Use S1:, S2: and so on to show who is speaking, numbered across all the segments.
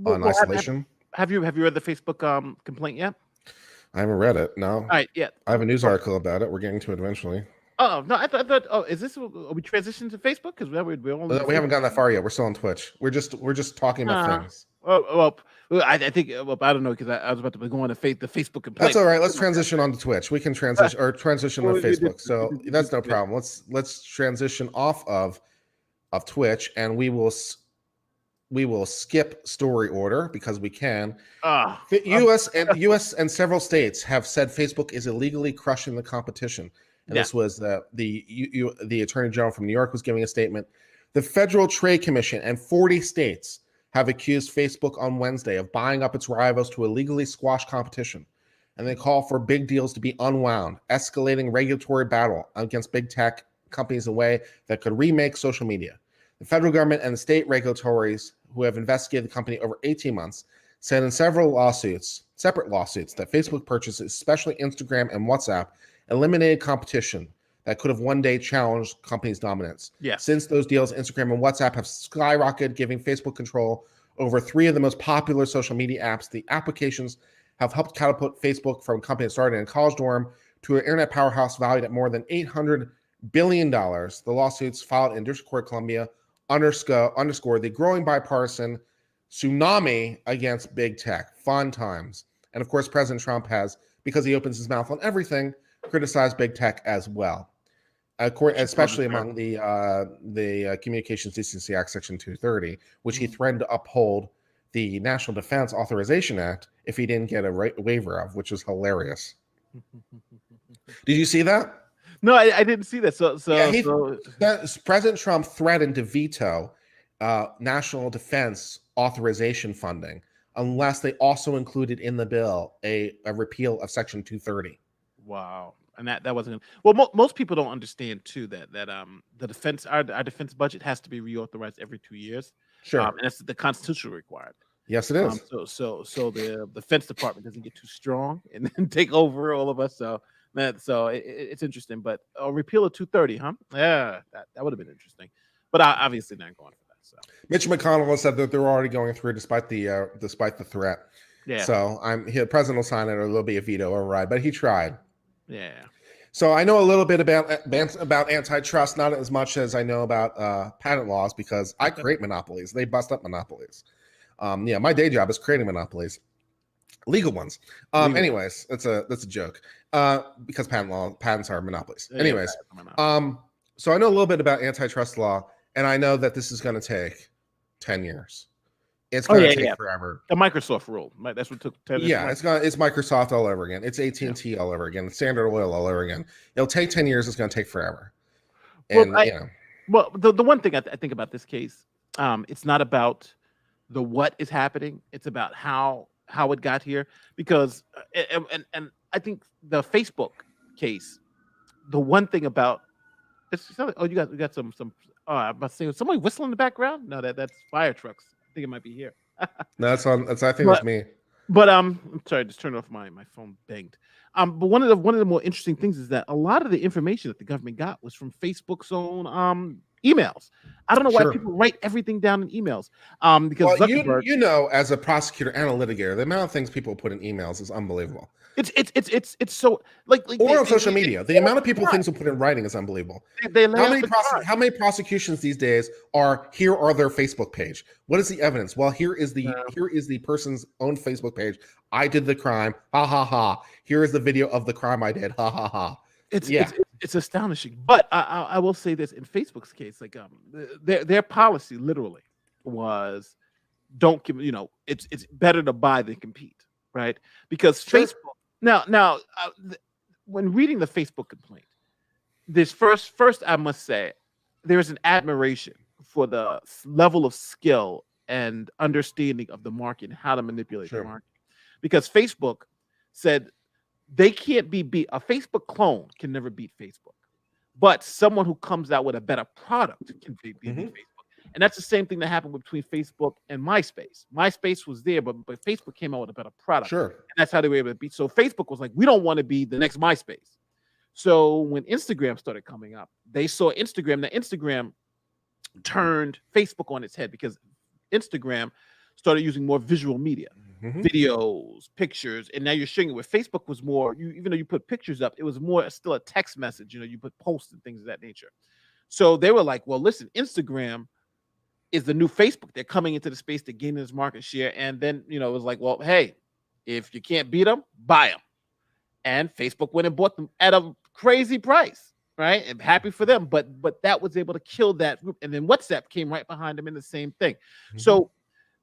S1: on
S2: Well,
S1: isolation.
S2: have you read the Facebook complaint yet?
S1: I haven't read it. No,
S2: All right, yeah.
S1: I have a news
S2: Oh,
S1: article about it. We're getting to it eventually.
S2: oh no, I thought. Oh, is this? Are we transitioning to Facebook? Because we're only
S1: We haven't
S2: Facebook.
S1: gotten that far yet. We're still on Twitch. We're just talking about
S2: Uh,
S1: things.
S2: I think. Well, I don't know because I was about to be going to the Facebook
S1: That's
S2: complaint.
S1: all right. Let's transition on to Twitch. We can transition to
S2: We
S1: Facebook. So
S2: do
S1: that's no
S2: Twitch.
S1: problem. Let's transition off of Twitch, and we will skip story order because we can.
S2: Ah,
S1: The U.S. and several states have said Facebook is illegally crushing the competition, and
S2: yeah.
S1: this was the Attorney General from New York was giving a statement. The Federal Trade Commission and 40 states have accused Facebook on Wednesday of buying up its rivals to illegally squash competition, and they call for big deals to be unwound, escalating regulatory battle against big tech companies in a way that could remake social media. The federal government and the state regulatories who have investigated the company over 18 months said in separate lawsuits, that Facebook purchases, especially Instagram and WhatsApp, eliminated competition that could have one day challenged companies' dominance.
S2: Yes.
S1: Since those deals, Instagram and WhatsApp have skyrocketed, giving Facebook control over three of the most popular social media apps. The applications have helped catapult Facebook from a company that started in a college dorm to an internet powerhouse valued at more than $800 billion. The lawsuits filed in District Court, Columbia, underscore the growing bipartisan tsunami against big tech. Fun times. And of course, President Trump has, because he opens his mouth on everything, criticized big tech as well, especially among the Communications Decency Act, Section 230, which he threatened to uphold the National Defense Authorization Act if he didn't get a waiver of, which was hilarious. Did you see that?
S2: No, I didn't see that.
S1: President Trump threatened to veto national defense authorization funding unless they also included in the bill a repeal of Section 230.
S2: Wow. And that wasn't well. Most people don't understand too that the defense our defense budget has to be reauthorized every 2 years,
S1: Sure.
S2: and that's the constitutional required.
S1: Yes, it is.
S2: So the defense department doesn't get too strong and then take over all of us. It's interesting. But a repeal of 230, huh? Yeah, that would have been interesting. But obviously not going for that. So
S1: Mitch McConnell has said that they're already going through despite the threat.
S2: yeah,
S1: So the president will sign it or there'll be a veto override, but he tried.
S2: yeah.
S1: So I know a little bit about antitrust, not as much as I know about patent laws because I create monopolies. They bust up monopolies. My day job is creating monopolies, legal ones. Anyways, that's a joke because patents are monopolies. Anyways, so I know a little bit about antitrust law, and I know that this is going to take 10 years. It's going to take forever.
S2: The Microsoft rule. That's what took 10 years.
S1: Yeah, it's Microsoft all over again. It's AT&T all over again. Standard Oil all over again. It'll take 10 years. It's going to take forever. And
S2: the one thing I think about this case, it's not about the what is happening. It's about how it got here. Because and I think the Facebook case, the one thing about you got some I'm about to say somebody whistling in the background. No, that's fire trucks. I think it might be here.
S1: That's I think that's me.
S2: But I'm sorry, just turned off my phone banged. But one of the more interesting things is that a lot of the information that the government got was from Facebook's own emails. I don't know why people write everything down in emails. Because
S1: Zuckerberg, as a prosecutor and a litigator, the amount of things people put in emails is unbelievable.
S2: It's so like
S1: or on social media, the amount of people things will put in writing is unbelievable. How many prosecutions these days are here are their Facebook page? What is the evidence? Well, here is the person's own Facebook page. I did the crime. Ha ha ha. Here is the video of the crime I did. Ha ha ha.
S2: It's astonishing. But I will say this in Facebook's case, like their policy literally was don't give it's better to buy than compete, right? Because Facebook now when reading the Facebook complaint, this first I must say there is an admiration for the level of skill and understanding of the market and how to manipulate the market, because Facebook said they can't be beat. A Facebook clone can never beat Facebook, but someone who comes out with a better product can beat Facebook. And that's the same thing that happened between Facebook and MySpace. MySpace was there, but Facebook came out with a better product.
S1: Sure.
S2: And that's how they were able to beat. So Facebook was like, we don't want to be the next MySpace. So when Instagram started coming up, they saw Instagram. That Instagram turned Facebook on its head because Instagram started using more visual media,
S1: Mhm.
S2: videos, pictures, and now you're sharing it with Facebook was more, even though you put pictures up, it was more still a text message, you put posts and things of that nature. So they were like, well, listen, Instagram is the new Facebook. They're coming into the space to gain this market share. And then, it was like, well, hey, if you can't beat them, buy them. And Facebook went and bought them at a crazy price, right? And happy for them. But that was able to kill that group. And then WhatsApp came right behind them in the same thing.
S1: Mhm.
S2: So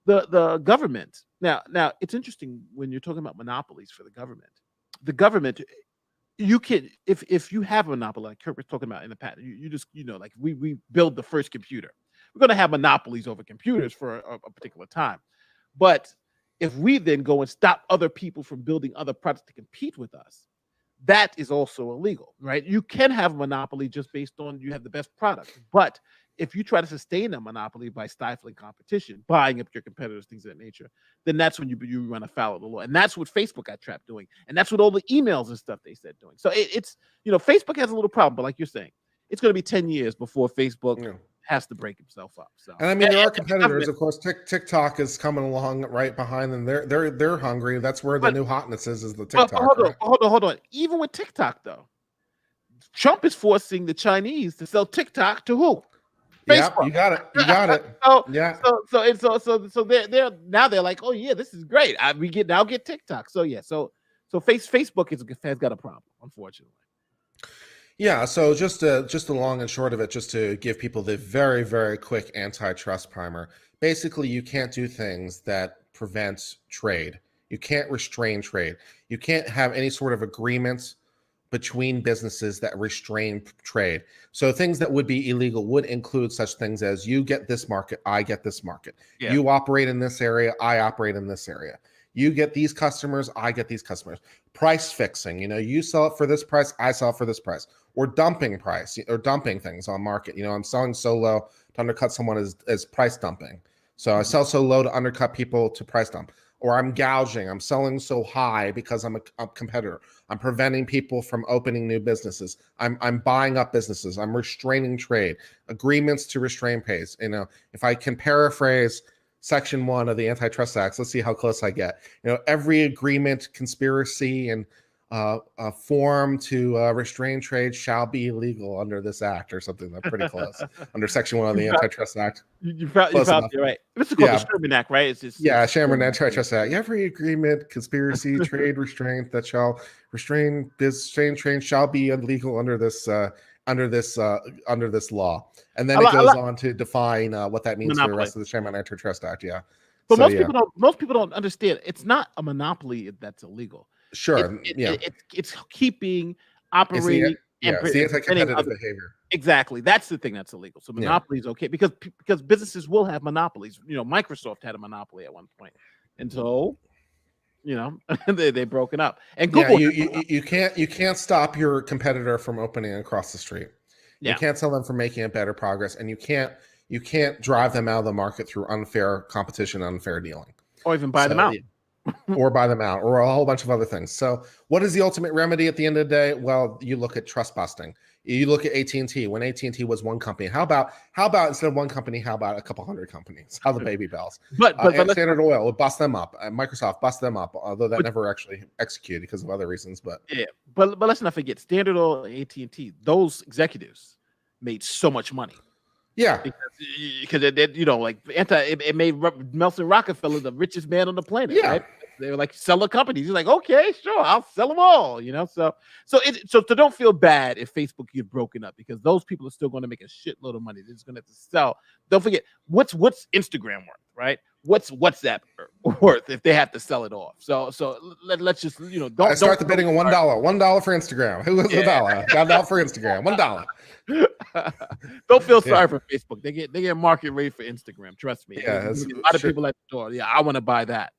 S2: the government, now it's interesting when you're talking about monopolies for the government, you can, if you have a monopoly, like Kurt was talking about in the past, you just, like we build the first computer. We're going to have monopolies over computers for a particular time. But if we then go and stop other people from building other products to compete with us, that is also illegal, right? You can have a monopoly just based on you have the best product. But if you try to sustain a monopoly by stifling competition, buying up your competitors, things of that nature, then that's when you run afoul of the law. And that's what Facebook got trapped doing. And that's what all the emails and stuff they said doing. So it's, Facebook has a little problem, but like you're saying, it's going to be 10 years before Facebook
S1: Yeah.
S2: has to break himself up. So,
S1: And I mean, there are competitors, of course. TikTok is coming along right behind them. They're hungry. That's where the new hotness is the TikTok.
S2: Hold on. Even with TikTok, though, Trump is forcing the Chinese to sell TikTok to who?
S1: Facebook. Yeah, you got it.
S2: So,
S1: yeah.
S2: So they're like, oh yeah, this is great. We get TikTok. So yeah, so Facebook has got a problem, unfortunately.
S1: Yeah, so just the long and short of it, just to give people the very, very quick antitrust primer. Basically, you can't do things that prevent trade. You can't restrain trade. You can't have any sort of agreements between businesses that restrain trade. So things that would be illegal would include such things as you get this market, I get this market. Yeah. You operate in this area, I operate in this area. You get these customers, I get these customers. Price fixing, you sell it for this price, I sell it for this price. Or dumping price, or dumping things on market. I'm selling so low to undercut someone as price dumping. So I sell so low to undercut people to price dump. Or I'm gouging, I'm selling so high because I'm a competitor. I'm preventing people from opening new businesses. I'm buying up businesses. I'm restraining trade. Agreements to restrain pays. If I can paraphrase Section 1 of the Antitrust Act, let's see how close I get. Every agreement, conspiracy, and form to restrain trade shall be illegal under this act, or something. That's pretty close. Under Section 1 of the Antitrust Act.
S2: You found it right. It's called the Sherman Act, right?
S1: Sherman Antitrust Act. Every agreement, conspiracy, trade restraint that shall restrain trade shall be illegal under this law. And then it goes on to define what that means for the rest of the Sherman Antitrust Act. Yeah.
S2: But most people don't understand. It's not a monopoly that's illegal.
S1: Sure.
S2: It's keeping, operating,
S1: it's the anti-competitive behavior.
S2: Exactly. That's the thing that's illegal. So monopoly is okay because businesses will have monopolies. Microsoft had a monopoly at one point until they broken up. And Google,
S1: you can't stop your competitor from opening across the street. You can't tell them from making a better progress, and you can't drive them out of the market through unfair competition, unfair dealing,
S2: or even buy them out.
S1: Or buy them out, or a whole bunch of other things. So what is the ultimate remedy at the end of the day? Well, you look at trust busting. You look at AT&T. When AT&T was one company, how about instead of one company, how about a couple hundred companies? How the baby bells. But Standard Oil would bust them up. Microsoft bust them up, although that never actually executed because of other reasons. But
S2: let's not forget Standard Oil and AT&T. Those executives made so much money.
S1: Yeah,
S2: because it made Nelson Rockefeller the richest man on the planet. Yeah, right? They were like seller companies. He's like, okay, sure, I'll sell them all. So don't feel bad if Facebook gets broken up because those people are still going to make a shitload of money. They're just going to have to sell. Don't forget what's Instagram worth, right? What's WhatsApp worth if they have to sell it off? So let's just don't
S1: start the bidding of $1 for Instagram. Who was the dollar? $1 for Instagram. $1.
S2: Don't feel sorry for Facebook. They get market rate for Instagram. Trust me.
S1: Yeah,
S2: a lot of people at the door. Yeah, I want to buy that.